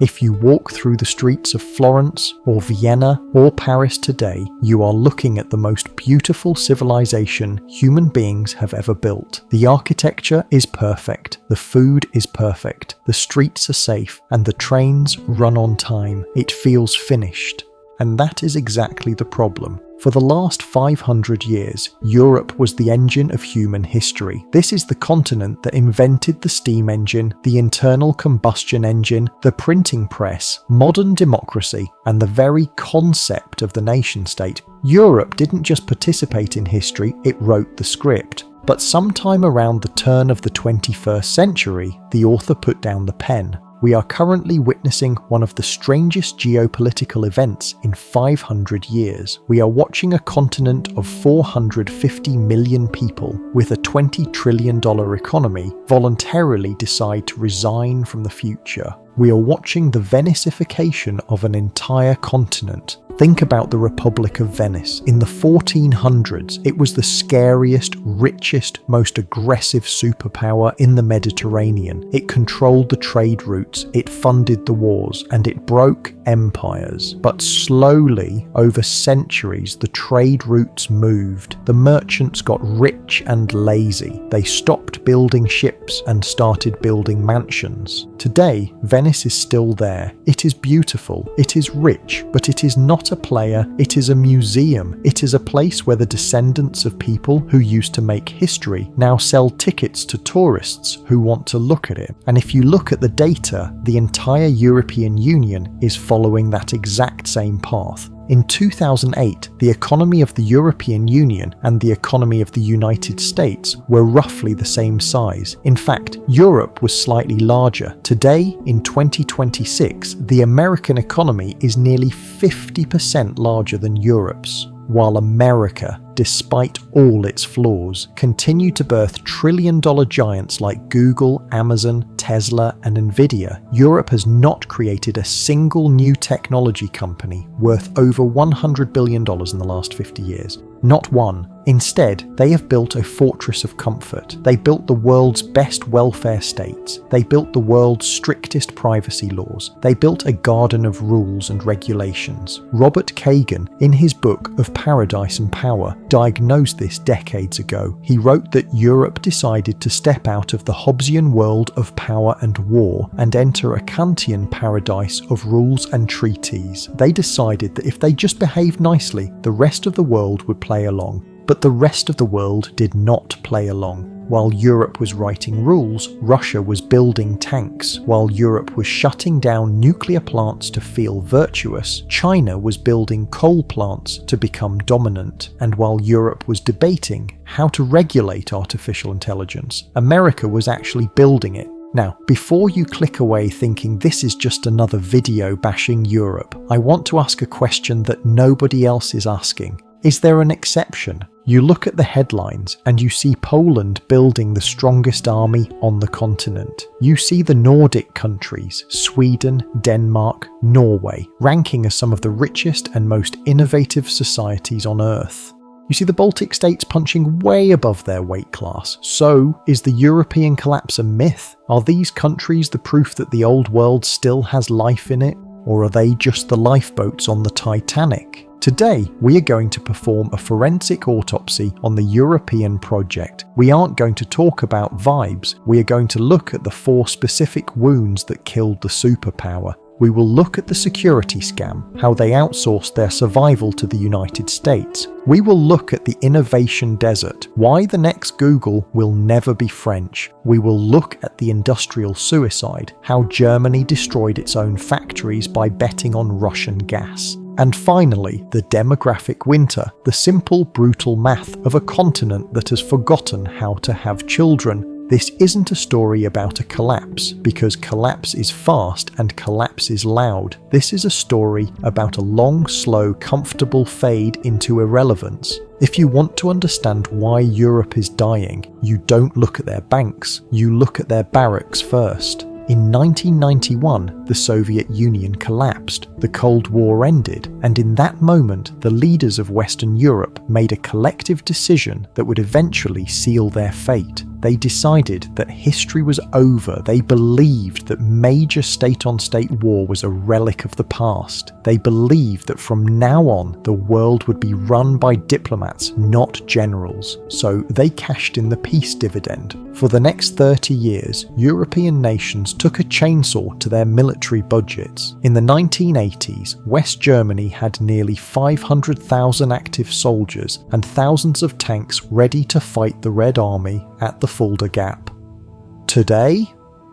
If you walk through the streets of Florence or Vienna or Paris today, you are looking at the most beautiful civilization human beings have ever built. The architecture is perfect, the food is perfect, the streets are safe, and the trains run on time. It feels finished. And that is exactly the problem. For the last 500 years, Europe was the engine of human history. This is the continent that invented the steam engine, the internal combustion engine, the printing press, modern democracy, and the very concept of the nation-state. Europe didn't just participate in history, it wrote the script. But sometime around the turn of the 21st century, the author put down the pen. We are currently witnessing one of the strangest geopolitical events in 500 years. We are watching a continent of 450 million people with a $20 trillion economy voluntarily decide to resign from the future. We are watching the Venice-ification of an entire continent. Think about the Republic of Venice. In the 1400s, it was the scariest, richest, most aggressive superpower in the Mediterranean. It controlled the trade routes, it funded the wars, and it broke empires. But slowly, over centuries, the trade routes moved. The merchants got rich and lazy. They stopped building ships and started building mansions. Today, Venice is still there. It is beautiful, it is rich, but it is not a player, it is a museum. It is a place where the descendants of people who used to make history now sell tickets to tourists who want to look at it. And if you look at the data, the entire European Union is following that exact same path. In 2008, the economy of the European Union and the economy of the United States were roughly the same size. In fact, Europe was slightly larger. Today, in 2026, the American economy is nearly 50% larger than Europe's. While America, despite all its flaws, continue to birth trillion-dollar giants like Google, Amazon, Tesla, and Nvidia, Europe has not created a single new technology company worth over $100 billion in the last 50 years. Not one. Instead, they have built a fortress of comfort. They built the world's best welfare states. They built the world's strictest privacy laws. They built a garden of rules and regulations. Robert Kagan, in his book of Paradise and Power, diagnosed this decades ago. He wrote that Europe decided to step out of the Hobbesian world of power and war and enter a Kantian paradise of rules and treaties. They decided that if they just behaved nicely, the rest of the world would play along. But the rest of the world did not play along. While Europe was writing rules, Russia was building tanks. While Europe was shutting down nuclear plants to feel virtuous, China was building coal plants to become dominant. And while Europe was debating how to regulate artificial intelligence, America was actually building it. Now, before you click away thinking this is just another video bashing Europe, I want to ask a question that nobody else is asking. Is there an exception? You look at the headlines and you see Poland building the strongest army on the continent. You see the Nordic countries, Sweden, Denmark, Norway, ranking as some of the richest and most innovative societies on Earth. You see the Baltic states punching way above their weight class. So, is the European collapse a myth? Are these countries the proof that the old world still has life in it? Or are they just the lifeboats on the Titanic? Today, we are going to perform a forensic autopsy on the European project. We aren't going to talk about vibes, we are going to look at the 4 specific wounds that killed the superpower. We will look at the security scam, how they outsourced their survival to the United States. We will look at the innovation desert, why the next Google will never be French. We will look at the industrial suicide, how Germany destroyed its own factories by betting on Russian gas. And finally, the demographic winter, the simple, brutal math of a continent that has forgotten how to have children. This isn't a story about a collapse, because collapse is fast and collapse is loud. This is a story about a long, slow, comfortable fade into irrelevance. If you want to understand why Europe is dying, you don't look at their banks, you look at their barracks first. In 1991, the Soviet Union collapsed, the Cold War ended, and in that moment, the leaders of Western Europe made a collective decision that would eventually seal their fate. They decided that history was over. They believed that major state-on-state war was a relic of the past. They believed that from now on, the world would be run by diplomats, not generals. So they cashed in the peace dividend. For the next 30 years, European nations took a chainsaw to their military budgets. In the 1980s, West Germany had nearly 500,000 active soldiers and thousands of tanks ready to fight the Red Army at the Fulda Gap. Today,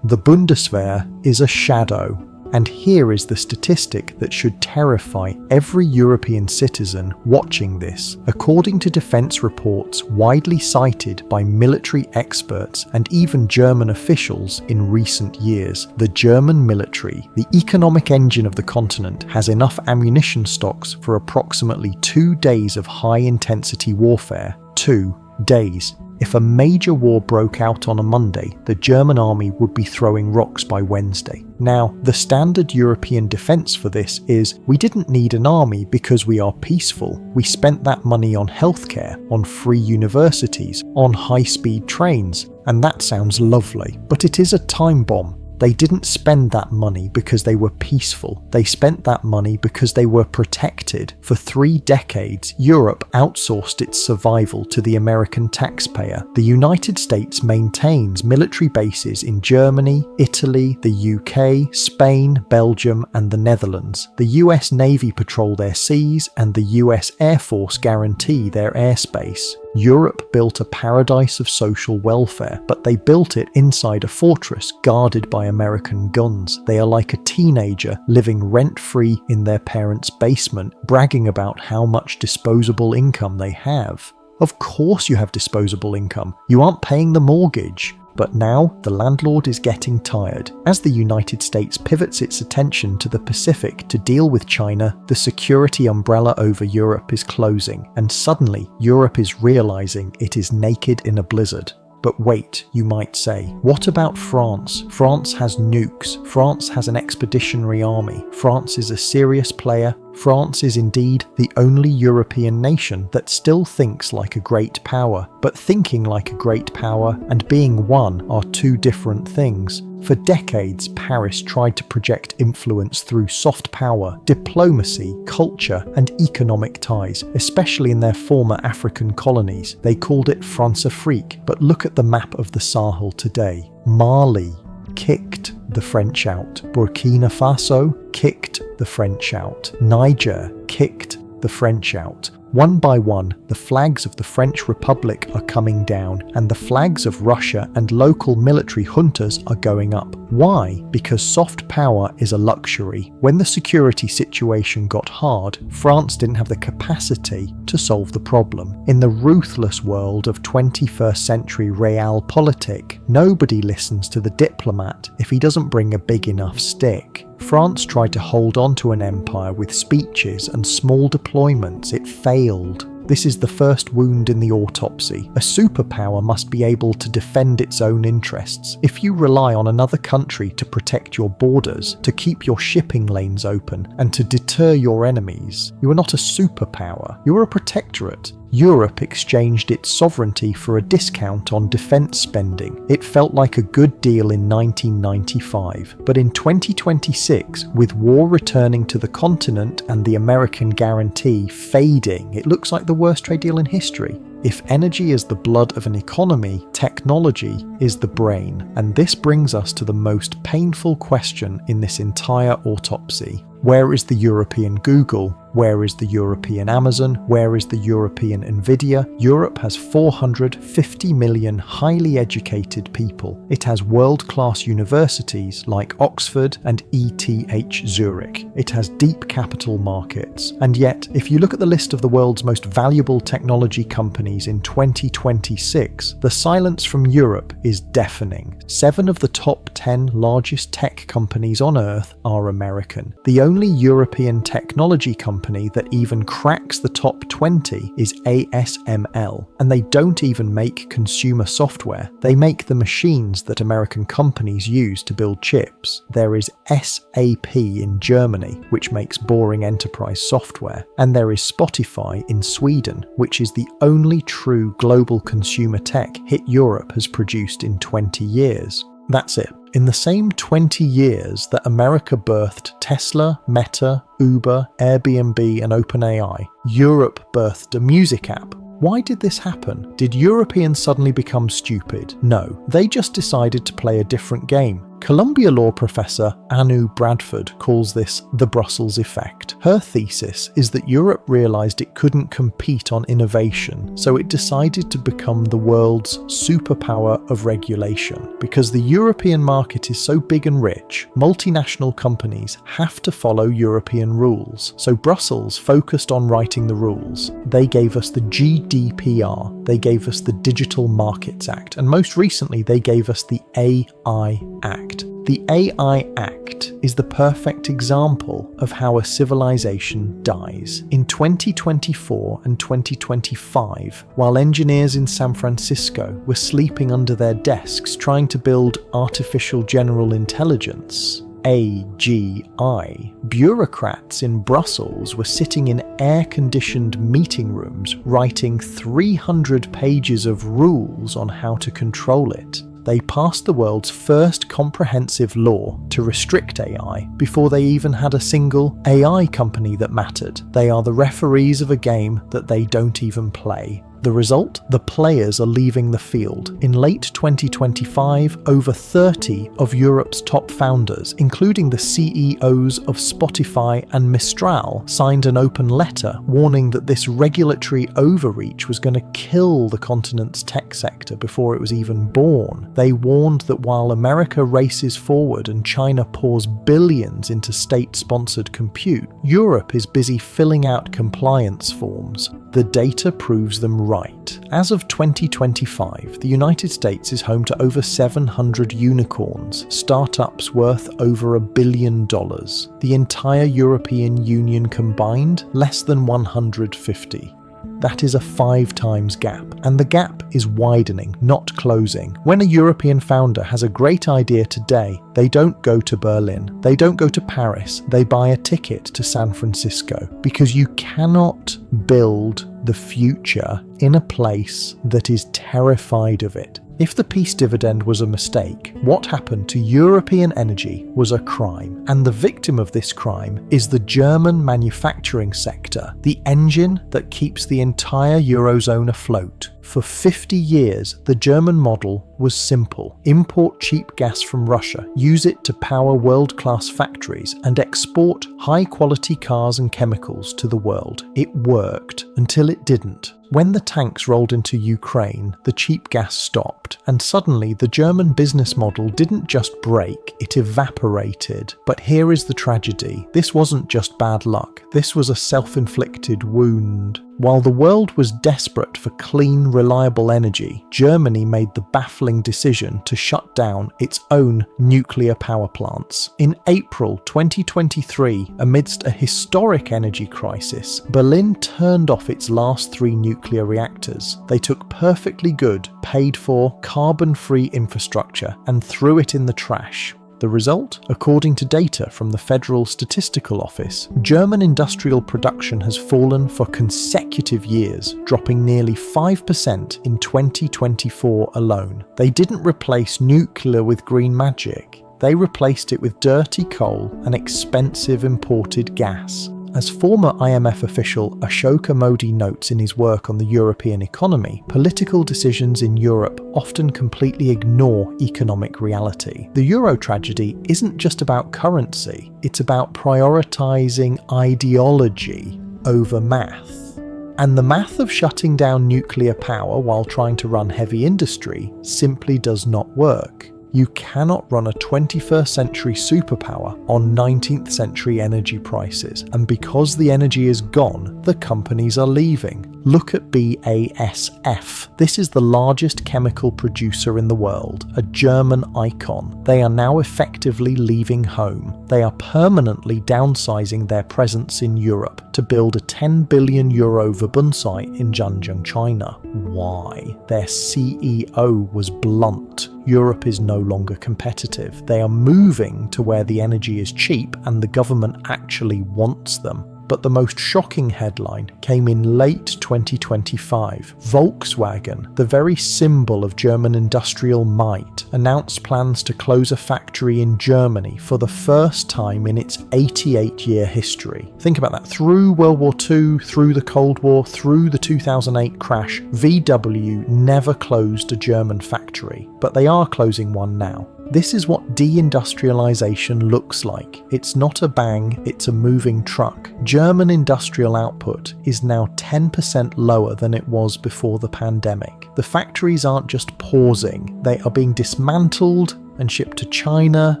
the Bundeswehr is a shadow. And here is the statistic that should terrify every European citizen watching this. According to defense reports widely cited by military experts and even German officials in recent years, the German military, the economic engine of the continent, has enough ammunition stocks for approximately 2 days of high-intensity warfare. 2 days. If a major war broke out on a Monday, the German army would be throwing rocks by Wednesday. Now, the standard European defense for this is, we didn't need an army because we are peaceful. We spent that money on healthcare, on free universities, on high-speed trains, and that sounds lovely. But it is a time bomb. They didn't spend that money because they were peaceful. They spent that money because they were protected. For 3 decades, Europe outsourced its survival to the American taxpayer. The United States maintains military bases in Germany, Italy, the UK, Spain, Belgium, and the Netherlands. The US Navy patrol their seas, and the US Air Force guarantee their airspace. Europe built a paradise of social welfare, but they built it inside a fortress guarded by American guns. They are like a teenager living rent-free in their parents' basement, bragging about how much disposable income they have. Of course you have disposable income. You aren't paying the mortgage. But now, the landlord is getting tired. As the United States pivots its attention to the Pacific to deal with China, the security umbrella over Europe is closing, and suddenly Europe is realizing it is naked in a blizzard. But wait, you might say, what about France? France has nukes. France has an expeditionary army. France is a serious player. France is indeed the only European nation that still thinks like a great power. But thinking like a great power and being one are 2 different things. For decades, Paris tried to project influence through soft power, diplomacy, culture, and economic ties, especially in their former African colonies. They called it France-Afrique, but look at the map of the Sahel today. Mali kicked the French out. Burkina Faso kicked the French out. Niger kicked the French out. One by one, the flags of the French Republic are coming down, and the flags of Russia and local military juntas are going up. Why? Because soft power is a luxury. When the security situation got hard, France didn't have the capacity to solve the problem. In the ruthless world of 21st century realpolitik, nobody listens to the diplomat if he doesn't bring a big enough stick. France tried to hold on to an empire with speeches and small deployments. It failed. This is the first wound in the autopsy. A superpower must be able to defend its own interests. If you rely on another country to protect your borders, to keep your shipping lanes open, and to deter your enemies, you are not a superpower. You are a protectorate. Europe exchanged its sovereignty for a discount on defense spending. It felt like a good deal in 1995, but in 2026, with war returning to the continent and the American guarantee fading, it looks like the worst trade deal in history. If energy is the blood of an economy, technology is the brain. And this brings us to the most painful question in this entire autopsy. Where is the European Google? Where is the European Amazon? Where is the European Nvidia? Europe has 450 million highly educated people. It has world-class universities like Oxford and ETH Zurich. It has deep capital markets. And yet, if you look at the list of the world's most valuable technology companies in 2026, the silence from Europe is deafening. 7 of the top 10 largest tech companies on Earth are American. The only European technology company company that even cracks the top 20 is ASML, and they don't even make consumer software. They make the machines that American companies use to build chips. There is SAP in Germany, which makes boring enterprise software, and there is Spotify in Sweden, which is the only true global consumer tech hit Europe has produced in 20 years. That's it. In the same 20 years that America birthed Tesla, Meta, Uber, Airbnb, and OpenAI, Europe birthed a music app. Why did this happen? Did Europeans suddenly become stupid? No, they just decided to play a different game. Columbia law professor Anu Bradford calls this the Brussels effect. Her thesis is that Europe realised it couldn't compete on innovation, so it decided to become the world's superpower of regulation. Because the European market is so big and rich, multinational companies have to follow European rules. So Brussels focused on writing the rules. They gave us the GDPR, they gave us the Digital Markets Act, and most recently they gave us the AI Act. The AI Act is the perfect example of how a civilization dies. In 2024 and 2025, while engineers in San Francisco were sleeping under their desks trying to build artificial general intelligence, AGI, bureaucrats in Brussels were sitting in air-conditioned meeting rooms writing 300 pages of rules on how to control it. They passed the world's first comprehensive law to restrict AI before they even had a single AI company that mattered. They are the referees of a game that they don't even play. The result? The players are leaving the field. In late 2025, over 30 of Europe's top founders, including the CEOs of Spotify and Mistral, signed an open letter warning that this regulatory overreach was going to kill the continent's tech sector before it was even born. They warned that while America races forward and China pours billions into state-sponsored compute, Europe is busy filling out compliance forms. The data proves them right. As of 2025, the United States is home to over 700 unicorns, startups worth over $1 billion. The entire European Union combined, less than 150. That is a 5 times gap, and the gap is widening, not closing. When a European founder has a great idea today, they don't go to Berlin, they don't go to Paris, they buy a ticket to San Francisco, because you cannot build the future in a place that is terrified of it. If the peace dividend was a mistake, what happened to European energy was a crime, and the victim of this crime is the German manufacturing sector, the engine that keeps the entire Eurozone afloat. For 50 years, the German model was simple. Import cheap gas from Russia, use it to power world-class factories, and export high-quality cars and chemicals to the world. It worked until it didn't. When the tanks rolled into Ukraine, the cheap gas stopped, and suddenly the German business model didn't just break, it evaporated. But here is the tragedy. This wasn't just bad luck. This was a self-inflicted wound. While the world was desperate for clean, reliable energy, Germany made the baffling decision to shut down its own nuclear power plants. In April 2023, amidst a historic energy crisis, Berlin turned off its last 3 nuclear reactors. They took perfectly good, paid-for, carbon-free infrastructure and threw it in the trash. The result? According to data from the Federal Statistical Office, German industrial production has fallen for consecutive years, dropping nearly 5% in 2024 alone. They didn't replace nuclear with green magic. They replaced it with dirty coal and expensive imported gas. As former IMF official Ashoka Modi notes in his work on the European economy, political decisions in Europe often completely ignore economic reality. The euro tragedy isn't just about currency, it's about prioritizing ideology over math. And the math of shutting down nuclear power while trying to run heavy industry simply does not work. You cannot run a 21st century superpower on 19th century energy prices, and because the energy is gone, the companies are leaving. Look at BASF. This is the largest chemical producer in the world, a German icon. They are now effectively leaving home. They are permanently downsizing their presence in Europe to build a €10 billion Verbund site in Zhanjiang, China. Why? Their CEO was blunt. Europe is no longer competitive. They are moving to where the energy is cheap and the government actually wants them. But the most shocking headline came in late 2025. Volkswagen, the very symbol of German industrial might, announced plans to close a factory in Germany for the first time in its 88-year history. Think about that. Through World War II, through the Cold War, through the 2008 crash, VW never closed a German factory, but they are closing one now. This is what deindustrialization looks like. It's not a bang, it's a moving truck. German industrial output is now 10% lower than it was before the pandemic. The factories aren't just pausing, they are being dismantled and shipped to China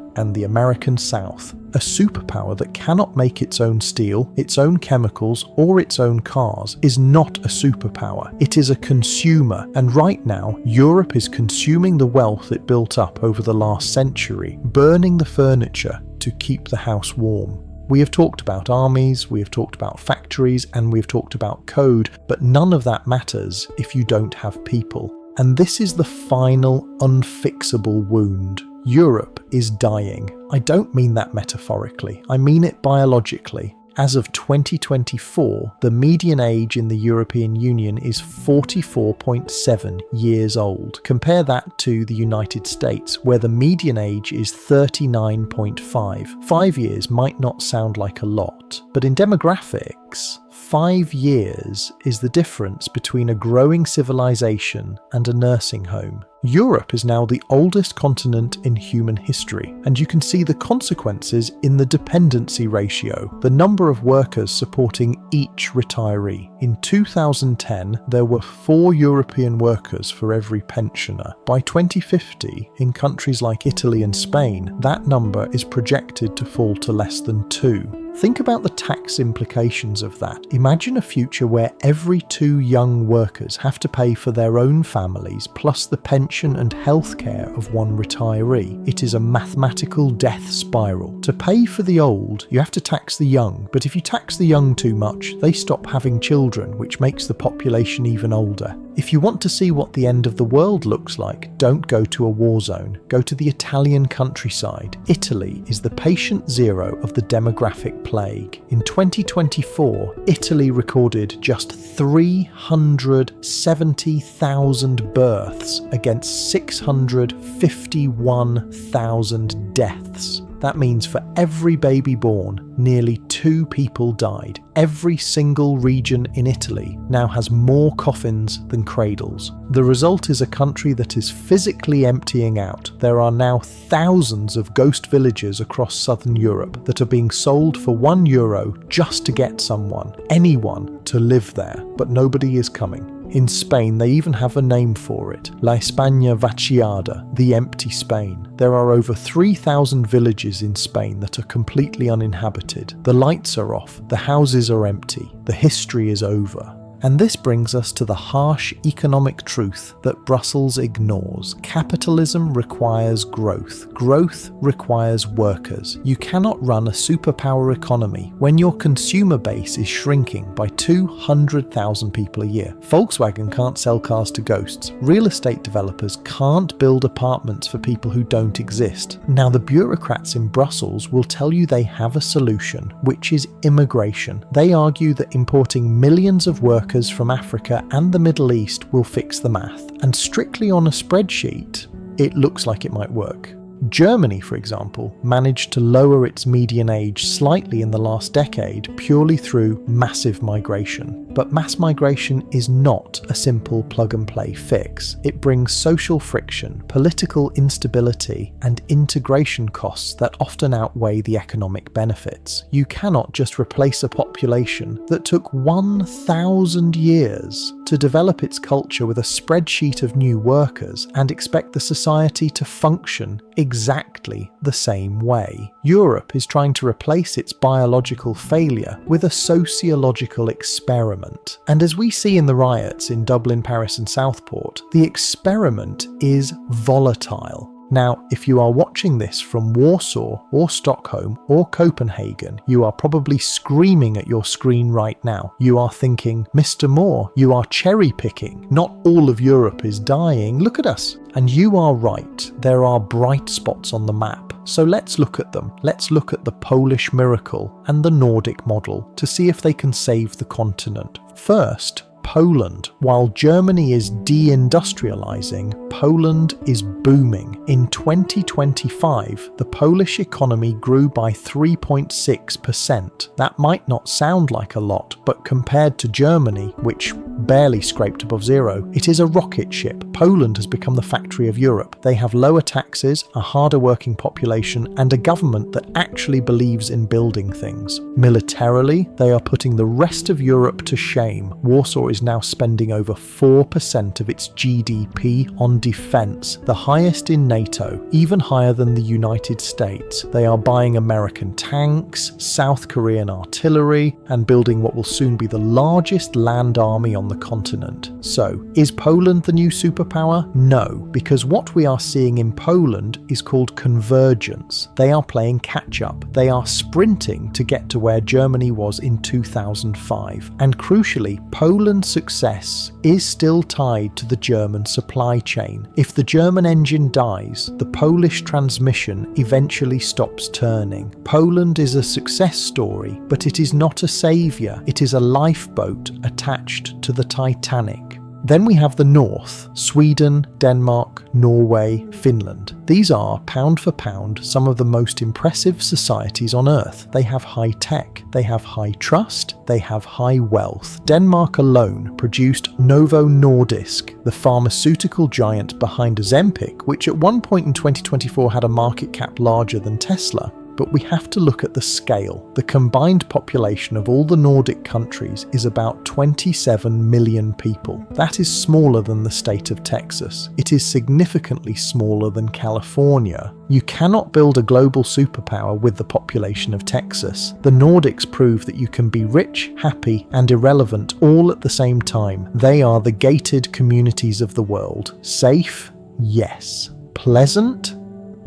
and the American South. A superpower that cannot make its own steel, its own chemicals, or its own cars is not a superpower. It is a consumer, and right now, Europe is consuming the wealth it built up over the last century, burning the furniture to keep the house warm. We have talked about armies, we have talked about factories, and we have talked about code, but none of that matters if you don't have people. And this is the final unfixable wound. Europe is dying. I don't mean that metaphorically, I mean it biologically. As of 2024, the median age in the European Union is 44.7 years old. Compare that to the United States, where the median age is 39.5. 5 years might not sound like a lot, but in demographics, 5 years is the difference between a growing civilization and a nursing home. Europe is now the oldest continent in human history, and you can see the consequences in the dependency ratio, the number of workers supporting each retiree. In 2010, there were 4 European workers for every pensioner. By 2050, in countries like Italy and Spain, that number is projected to fall to less than 2. Think about the tax implications of that. Imagine a future where every 2 young workers have to pay for their own families plus the pension and healthcare of one retiree. It is a mathematical death spiral. To pay for the old, you have to tax the young, but if you tax the young too much, they stop having children, which makes the population even older. If you want to see what the end of the world looks like, don't go to a war zone. Go to the Italian countryside. Italy is the patient zero of the demographic plague. In 2024, Italy recorded just 370,000 births against 651,000 deaths. That means for every baby born, nearly 2 people died. Every single region in Italy now has more coffins than cradles. The result is a country that is physically emptying out. There are now thousands of ghost villages across southern Europe that are being sold for €1 just to get someone, anyone, to live there, but nobody is coming. In Spain, they even have a name for it, La España Vaciada, the empty Spain. There are over 3,000 villages in Spain that are completely uninhabited. The lights are off, the houses are empty, the history is over. And this brings us to the harsh economic truth that Brussels ignores. Capitalism requires growth. Growth requires workers. You cannot run a superpower economy when your consumer base is shrinking by 200,000 people a year. Volkswagen can't sell cars to ghosts. Real estate developers can't build apartments for people who don't exist. Now, the bureaucrats in Brussels will tell you they have a solution, which is immigration. They argue that importing millions of workers from Africa and the Middle East will fix the math, and strictly on a spreadsheet, it looks like it might work. Germany, for example, managed to lower its median age slightly in the last decade purely through massive migration. But mass migration is not a simple plug-and-play fix. It brings social friction, political instability, and integration costs that often outweigh the economic benefits. You cannot just replace a population that took 1,000 years to develop its culture with a spreadsheet of new workers and expect the society to function exactly the same way. Europe is trying to replace its biological failure with a sociological experiment. And as we see in the riots in Dublin, Paris and Southport, the experiment is volatile. Now, if you are watching this from Warsaw or Stockholm or Copenhagen, you are probably screaming at your screen right now. You are thinking, Mr. Moore, you are cherry picking. Not all of Europe is dying. Look at us. And you are right. There are bright spots on the map. So let's look at them. Let's look at the Polish miracle and the Nordic model to see if they can save the continent. First, Poland. While Germany is deindustrializing, Poland is booming. In 2025, the Polish economy grew by 3.6%. That might not sound like a lot, but compared to Germany, which barely scraped above zero, it is a rocket ship. Poland has become the factory of Europe. They have lower taxes, a harder working population, and a government that actually believes in building things. Militarily, they are putting the rest of Europe to shame. Warsaw is now spending over 4% of its GDP on defense, the highest in NATO, even higher than the United States. They are buying American tanks, South Korean artillery, and building what will soon be the largest land army on the continent. So, is Poland the new superpower? No, because what we are seeing in Poland is called convergence. They are playing catch up. They are sprinting to get to where Germany was in 2005. And crucially, Poland's success is still tied to the German supply chain. If the German engine dies, the Polish transmission eventually stops turning. Poland is a success story, but it is not a saviour. It is a lifeboat attached to the Titanic. Then we have the north, Sweden, Denmark, Norway, Finland. These are, pound for pound, some of the most impressive societies on earth. They have high tech, they have high trust, they have high wealth. Denmark alone produced Novo Nordisk, the pharmaceutical giant behind Ozempic, which at one point in 2024 had a market cap larger than Tesla. But we have to look at the scale. The combined population of all the Nordic countries is about 27 million people. That is smaller than the state of Texas. It is significantly smaller than California. You cannot build a global superpower with the population of Texas. The Nordics prove that you can be rich, happy, and irrelevant all at the same time. They are the gated communities of the world. Safe? Yes. Pleasant?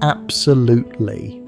Absolutely.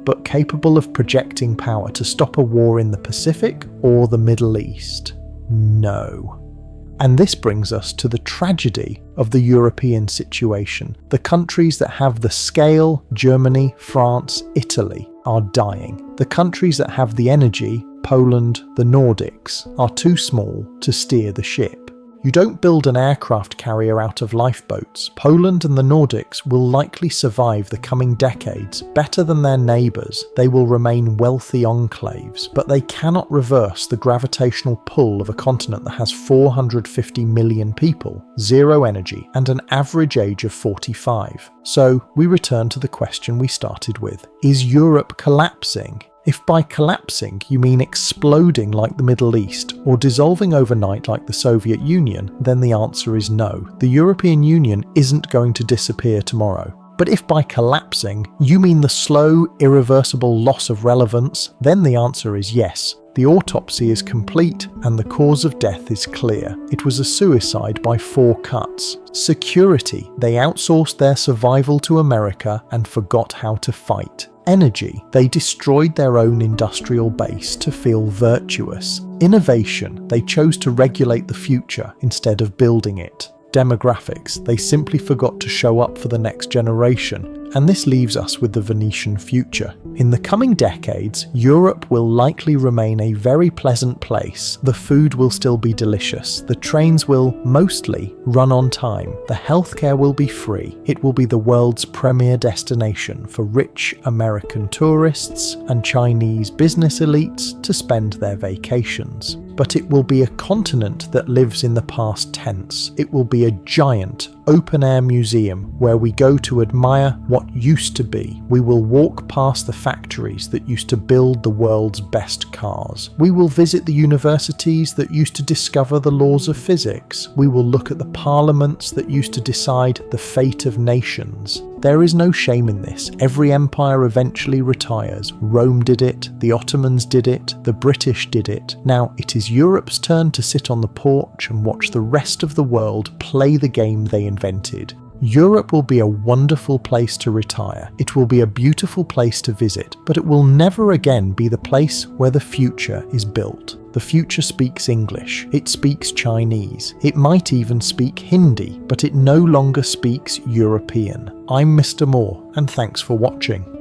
But capable of projecting power to stop a war in the Pacific or the Middle East? No. And this brings us to the tragedy of the European situation. The countries that have the scale, Germany, France, Italy, are dying. The countries that have the energy, Poland, the Nordics, are too small to steer the ship. You don't build an aircraft carrier out of lifeboats. Poland and the Nordics will likely survive the coming decades better than their neighbours. They will remain wealthy enclaves, but they cannot reverse the gravitational pull of a continent that has 450 million people, zero energy, and an average age of 45. So we return to the question we started with. Is Europe collapsing? If by collapsing you mean exploding like the Middle East or dissolving overnight like the Soviet Union, then the answer is no. The European Union isn't going to disappear tomorrow. But if by collapsing you mean the slow, irreversible loss of relevance, then the answer is yes. The autopsy is complete and the cause of death is clear. It was a suicide by 4 cuts. Security. They outsourced their survival to America and forgot how to fight. Energy. They destroyed their own industrial base to feel virtuous. Innovation. They chose to regulate the future instead of building it. Demographics. They simply forgot to show up for the next generation. And this leaves us with the Venetian future. In the coming decades, Europe will likely remain a very pleasant place. The food will still be delicious. The trains will, mostly, run on time. The healthcare will be free. It will be the world's premier destination for rich American tourists and Chinese business elites to spend their vacations. But it will be a continent that lives in the past tense. It will be a giant, open-air museum where we go to admire what what used to be. We will walk past the factories that used to build the world's best cars. We will visit the universities that used to discover the laws of physics. We will look at the parliaments that used to decide the fate of nations. There is no shame in this. Every empire eventually retires. Rome did it, the Ottomans did it, the British did it. Now it is Europe's turn to sit on the porch and watch the rest of the world play the game they invented. Europe will be a wonderful place to retire. It will be a beautiful place to visit, but it will never again be the place where the future is built. The future speaks English, it speaks Chinese, it might even speak Hindi, but it no longer speaks European. I'm Mr. Moore, and thanks for watching.